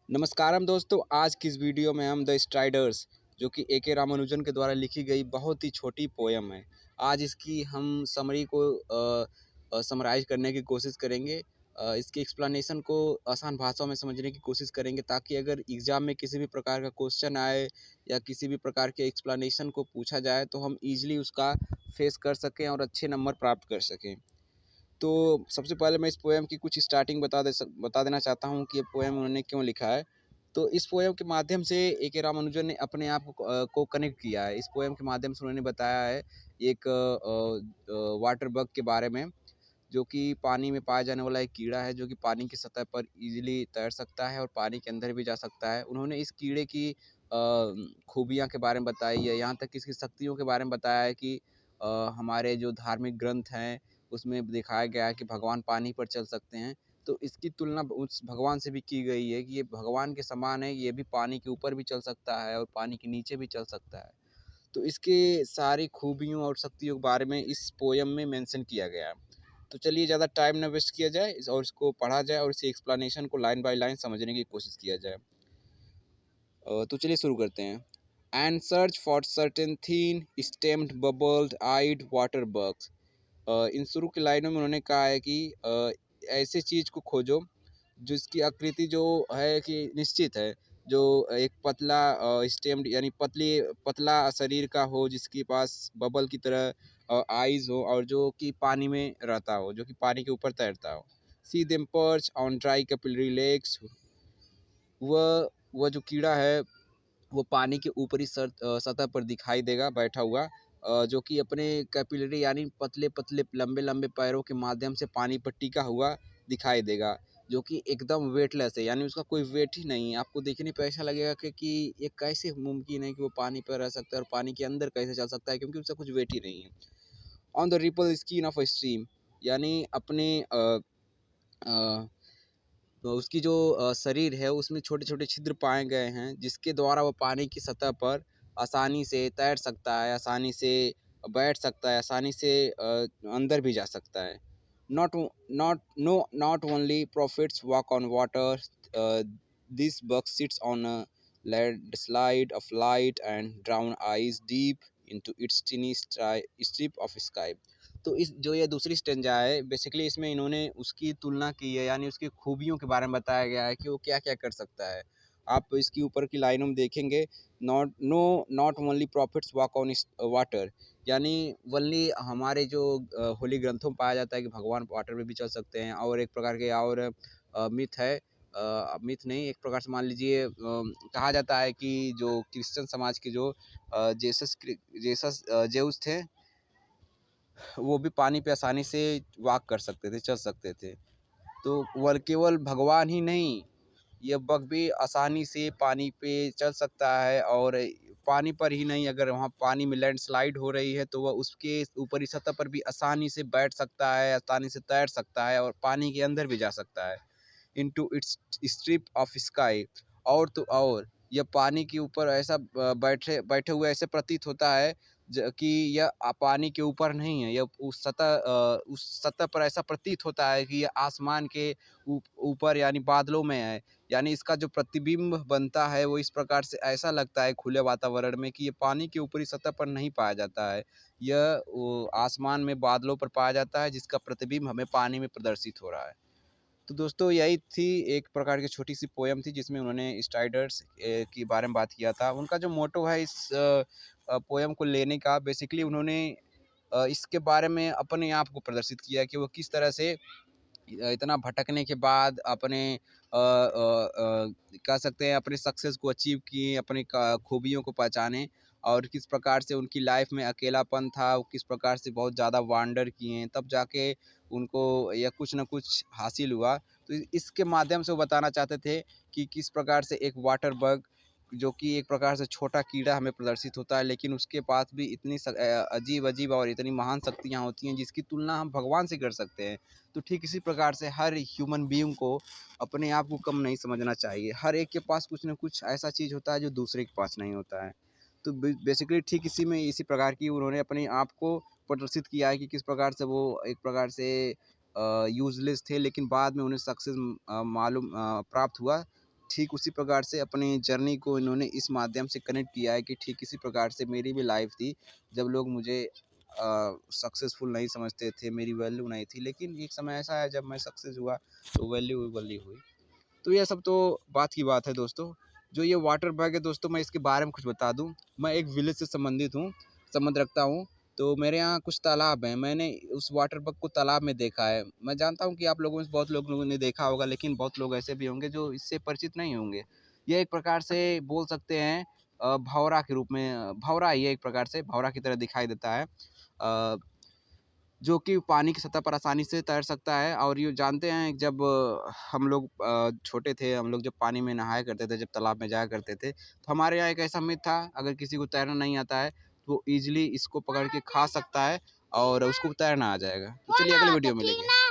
नमस्कारम दोस्तों, आज की इस वीडियो में हम द स्ट्राइडर्स जो कि ए के रामानुजन के द्वारा लिखी गई बहुत ही छोटी पोयम है। आज इसकी हम समरी को समराइज़ करने की कोशिश करेंगे। इसके एक्सप्लेनेशन को आसान भाषा में समझने की कोशिश करेंगे ताकि अगर एग्ज़ाम में किसी भी प्रकार का क्वेश्चन आए या किसी भी प्रकार के एक्सप्लेनेशन को पूछा जाए तो हम ईज़िली उसका फेस कर सकें और अच्छे नंबर प्राप्त कर सकें। तो सबसे पहले मैं इस पोएम की कुछ स्टार्टिंग बता देना चाहता हूँ कि ये पोएम उन्होंने क्यों लिखा है। तो इस पोएम के माध्यम से ए के रामानुजन ने अपने आप को कनेक्ट किया है। इस पोएम के माध्यम से उन्होंने बताया है एक वाटर बग के बारे में, जो कि पानी में पाया जाने वाला एक कीड़ा है, जो कि पानी की सतह पर ईज़िली तैर सकता है और पानी के अंदर भी जा सकता है। उन्होंने इस कीड़े की खूबियाँ के बारे में बताई है, यहाँ तक कि इसकी शक्तियों के बारे में बताया है कि हमारे जो धार्मिक ग्रंथ हैं, उसमें दिखाया गया है कि भगवान पानी पर चल सकते हैं। तो इसकी तुलना उस भगवान से भी की गई है कि ये भगवान के समान है, ये भी पानी के ऊपर भी चल सकता है और पानी के नीचे भी चल सकता है। तो इसके सारी खूबियों और शक्तियों के बारे में इस पोएम में मेंशन किया गया है। तो चलिए ज़्यादा टाइम ना वेस्ट किया जाए और इसको पढ़ा जाए और इसकी एक्सप्लेनेशन को लाइन बाय लाइन समझने की कोशिश किया जाए। तो चलिए शुरू करते हैं। And search for certain thin stemmed bubbled eyed water bugs. इन शुरू की लाइनों में उन्होंने कहा है कि ऐसे चीज़ को खोजो जिसकी आकृति जो है कि निश्चित है, जो एक पतला स्टेम्ड यानी पतला शरीर का हो, जिसके पास बबल की तरह आइज़ हो और जो कि पानी में रहता हो, जो कि पानी के ऊपर तैरता हो। See them perch on dry capillary lakes. वह जो कीड़ा है वो पानी के ऊपरी सतह पर दिखाई देगा बैठा हुआ, जो कि अपने कैपिलरी यानी पतले-पतले, लंबे-लंबे पैरों के माध्यम से पानी पर टिका हुआ दिखाई देगा, जो कि एकदम वेटलेस है, यानी उसका कोई वेट ही नहीं है। आपको देखने पे ऐसा लगेगा कि ये कैसे मुमकिन है कि वो पानी पर रह सकता है और पानी के अंदर कैसे चल सकता है, क्योंकि उसका कुछ वेट ही नहीं है। On the ripple skin of a stream, यानी अपने अ तो उसकी जो शरीर है उसमें छोटे-छोटे छिद्र पाए गए हैं, जिसके द्वारा वो पानी की सतह पर आसानी से तैर सकता है, आसानी से बैठ सकता है, आसानी से अंदर भी जा सकता है। Not not know not only profits walk on water, a, this bug sits on a landslide of light and brown eyes deep into it's टिनी strip of sky. तो इस जो ये दूसरी स्टेंजा है, बेसिकली इसमें इन्होंने उसकी तुलना की है, यानी उसकी खूबियों के बारे में बताया गया है कि वो क्या-क्या कर सकता है। आप इसकी ऊपर की लाइनों में देखेंगे, not only profits walk on water, यानी वनली हमारे जो होली ग्रंथों में पाया जाता है कि भगवान वाटर में भी चल सकते हैं। और एक प्रकार के और मिथ है, मिथ नहीं, एक प्रकार से मान लीजिए कहा जाता है कि जो क्रिश्चियन समाज के जो जेसस ज़ेउस थे, वो भी पानी पे आसानी से वॉक कर सकते थे, चल सकते थे। तो वह केवल भगवान ही नहीं, ये बग भी आसानी से पानी पे चल सकता है और पानी पर ही नहीं, अगर वहाँ पानी में लैंडस्लाइड हो रही है तो वह उसके ऊपरी सतह पर भी आसानी से बैठ सकता है, आसानी से तैर सकता है और पानी के अंदर भी जा सकता है। Into its strip of sky. और तो और यह पानी के ऊपर ऐसा बैठे बैठे हुए ऐसे प्रतीत होता है कि यह पानी के ऊपर नहीं है, यह उस सतह पर ऐसा प्रतीत होता है कि यह आसमान के ऊपर यानी बादलों में है। यानी इसका जो प्रतिबिंब बनता है वो इस प्रकार से ऐसा लगता है खुले वातावरण में कि ये पानी के ऊपरी सतह पर नहीं पाया जाता है, यह आसमान में बादलों पर पाया जाता है, जिसका प्रतिबिंब हमें पानी में प्रदर्शित हो रहा है। तो दोस्तों यही थी एक प्रकार की छोटी-सी पोएम थी, जिसमें उन्होंने स्ट्राइडर्स के बारे में बात किया था। उनका जो मोटो है इस पोएम को लेने का, बेसिकली उन्होंने इसके बारे में अपने आप को प्रदर्शित किया कि वो किस तरह से इतना भटकने के बाद अपने कह सकते हैं अपने सक्सेस को अचीव किए, अपनी खूबियों को पहचाने और किस प्रकार से उनकी लाइफ में अकेलापन था, वो किस प्रकार से बहुत ज़्यादा वांडर किए, तब जाके उनको यह कुछ न कुछ हासिल हुआ। तो इसके माध्यम से वो बताना चाहते थे कि किस प्रकार से एक वाटर बग, जो कि एक प्रकार से छोटा कीड़ा हमें प्रदर्शित होता है, लेकिन उसके पास भी इतनी अजीब-अजीब और इतनी महान शक्तियाँ होती हैं, जिसकी तुलना हम भगवान से कर सकते हैं। तो ठीक इसी प्रकार से हर ह्यूमन बीइंग को अपने आप को कम नहीं समझना चाहिए। हर एक के पास कुछ न कुछ ऐसा चीज़ होता है जो दूसरे के पास नहीं होता है। तो बेसिकली ठीक इसी प्रकार की उन्होंने अपने आप को प्रदर्शित किया है कि किस प्रकार से वो एक प्रकार से यूज़लेस थे, लेकिन बाद में उन्हें सक्सेस प्राप्त हुआ। ठीक उसी प्रकार से अपनी जर्नी को इन्होंने इस माध्यम से कनेक्ट किया है कि ठीक इसी प्रकार से मेरी भी लाइफ थी, जब लोग मुझे सक्सेसफुल नहीं समझते थे, मेरी वैल्यू नहीं थी, लेकिन एक समय ऐसा है जब मैं सक्सेस हुआ तो वैल्यू वैल्यू हुई। तो ये सब तो बात की बात है दोस्तों। जो ये वाटर बैग है दोस्तों, मैं इसके बारे में कुछ बता दूं। मैं एक विलेज से संबंधित हूँ, संबंध रखता हूँ। तो मेरे यहाँ कुछ तालाब हैं, मैंने उस वाटर बैग को तालाब में देखा है। मैं जानता हूँ कि आप लोगों में से बहुत लोगों ने देखा होगा, लेकिन बहुत लोग ऐसे भी होंगे जो इससे परिचित नहीं होंगे। ये एक प्रकार से बोल सकते हैं भौरा के रूप में, भौरा ही है एक प्रकार से, भौरा की तरह दिखाई देता है। जो कि पानी की सतह पर आसानी से तैर सकता है। और ये जानते हैं जब हम लोग छोटे थे, हम लोग जब पानी में नहाया करते थे, जब तालाब में जाया करते थे, तो हमारे यहाँ एक ऐसा मिथ था, अगर किसी को तैरना नहीं आता है तो वो ईजिली इसको पकड़ के खा सकता है और उसको तैरना आ जाएगा। तो चलिए अगले वीडियो में मिलेंगे।